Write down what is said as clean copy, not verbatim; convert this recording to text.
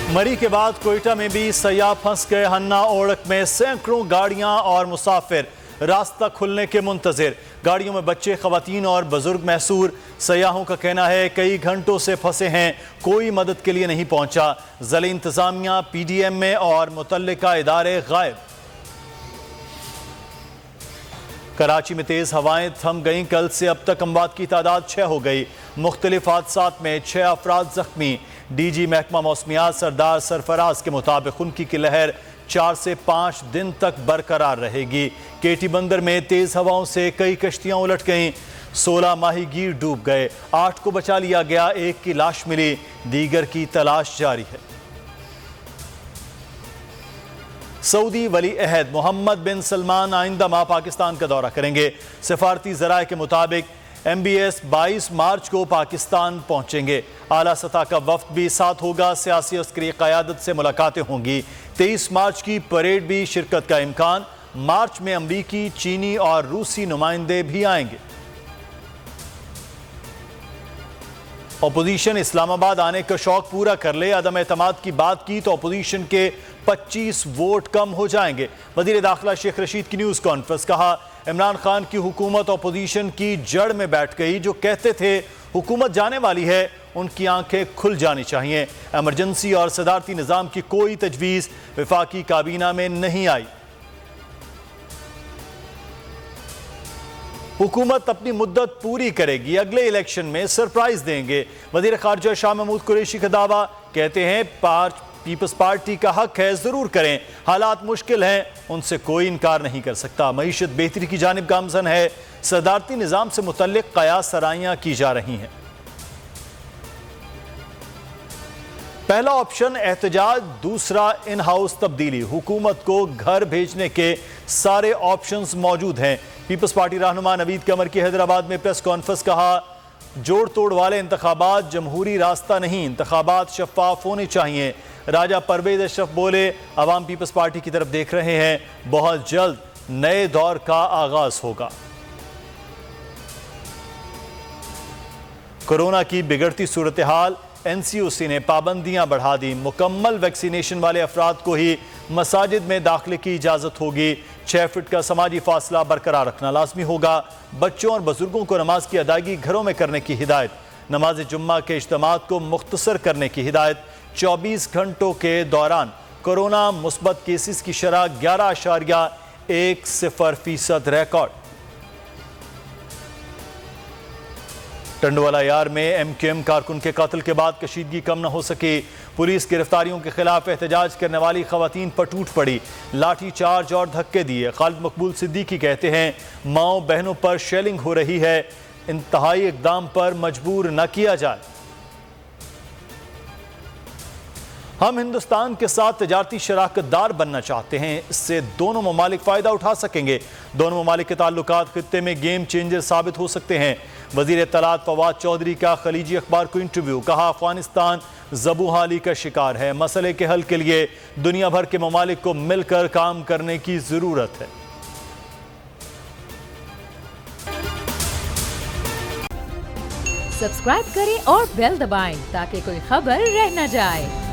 मरी के बाद कोयटा में भी सयाह फंस गए। हन्ना ओढ़क में सैकड़ों गाड़ियां और मुसाफिर रास्ता खुलने के मुंतजिर। गाड़ियों में बच्चे, खवातीन और बुजुर्ग महसूर। सयाहों का कहना है कई घंटों से फंसे हैं, कोई मदद के लिए नहीं पहुंचा। ज़िला इंतजामिया, PDM में और मुतल्लिका इदारे गायब। कराची में तेज हवाएं थम गईं। कल से अब तक अमवात की तादाद 6 हो गई। मुख्तलिफ हादसात में 6 अफराद जख्मी। DG महकमा मौसमियात सरदार सरफराज के मुताबिक उनकी की लहर 4 से 5 दिन तक बरकरार रहेगी। केटी बंदर में तेज हवाओं से कई कश्तियां उलट गईं। 16 माहीगीर डूब गए, 8 को बचा लिया गया, 1 की लाश मिली, दीगर की तलाश जारी है। सऊदी वली अहद मोहम्मद बिन सलमान आइंदा माह पाकिस्तान का दौरा करेंगे। सफारती ज़राए के मुताबिक MBS 22 मार्च को पाकिस्तान पहुंचेंगे। आला सतह का वफ्द भी साथ होगा। सियासी अस्करी क़यादत से मुलाकातें होंगी। 23 मार्च की परेड भी शिरकत का इम्कान। मार्च में अमरीकी, चीनी और रूसी नुमाइंदे भी आएंगे। अपोजिशन इस्लामाबाद आने का शौक पूरा कर ले। अदम एतमाद की बात की तो अपोजिशन के 25 वोट कम हो जाएंगे। वज़ीर दाखिला शेख रशीद की न्यूज़ कॉन्फ्रेंस। कहा इमरान खान की हुकूमत अपोजिशन की जड़ में बैठ गई। जो कहते थे हुकूमत जाने वाली है, उनकी आंखें खुल जानी चाहिए। एमरजेंसी और सदारती निज़ाम की कोई तजवीज़ वफाकी काबीना में नहीं आई। हुकूमत अपनी मुद्दत पूरी करेगी, अगले इलेक्शन में सरप्राइज देंगे। वज़ीर ख़ारजा शाह महमूद कुरैशी का दावा। कहते हैं पीपल्स पार्टी का हक है, ज़रूर करें। हालात मुश्किल हैं, उनसे कोई इनकार नहीं कर सकता। मईशत बेहतरी की जानिब गामज़न है। सदारती निज़ाम से मुतल्लिक़ क़यास सराइयाँ की जा रही हैं। पहला ऑप्शन एहतजाज, दूसरा इन हाउस तब्दीली। हुकूमत को घर भेजने के सारे ऑप्शंस मौजूद हैं। पीपल्स पार्टी रहनुमा नवीद कमर की हैदराबाद में प्रेस कॉन्फ्रेंस। कहा जोड़ तोड़ वाले इंतखाबात जमहूरी रास्ता नहीं, इंतखाबात शफाफ होने चाहिए। राजा परवेज अशरफ बोले अवाम पीपल्स पार्टी की तरफ देख रहे हैं, बहुत जल्द नए दौर का आगाज होगा। कोरोना की बिगड़ती सूरत हाल, NCOC ने पाबंदियां बढ़ा दी। मुकम्मल वैक्सीनेशन वाले अफराद को ही मसाजिद में दाखिले की इजाज़त होगी। 6 फीट का समाजी फासला बरकरार रखना लाजमी होगा। बच्चों और बुजुर्गों को नमाज की अदायगी घरों में करने की हिदायत। नमाज जुम्मा के इज्तिमात को मुख्तसर करने की हिदायत। 24 घंटों के दौरान कोरोना मुस्बत केसेस की शरह 11.10% रिकॉर्ड। टंडवाला यार में MQM कारकुन के कत्ल के बाद कशीदगी कम न हो सकी। पुलिस गिरफ्तारियों के खिलाफ एहतजाज करने वाली खवातीन पर टूट पड़ी, लाठी चार्ज और धक्के दिए। खालिद मकबूल सिद्दीकी कहते हैं माओ बहनों पर शेलिंग हो रही है, इंतहाई इकदाम पर मजबूर न किया जाए। हम हिंदुस्तान के साथ तजारती शराकतदार बनना चाहते हैं, इससे दोनों ममालिक फ़ायदा उठा सकेंगे। दोनों ममालिक के ताल्लुकात खित्ते में गेम चेंजर साबित हो सकते हैं। वज़ीर इत्तलात फवाद चौधरी का खलीजी अखबार को इंटरव्यू। कहा अफगानिस्तान ज़बूहाली का शिकार है, मसले के हल के लिए दुनिया भर के ममालिक को मिलकर काम करने की ज़रूरत है। सब्सक्राइब करें और बेल दबाएं ताकि कोई खबर रह न जाए।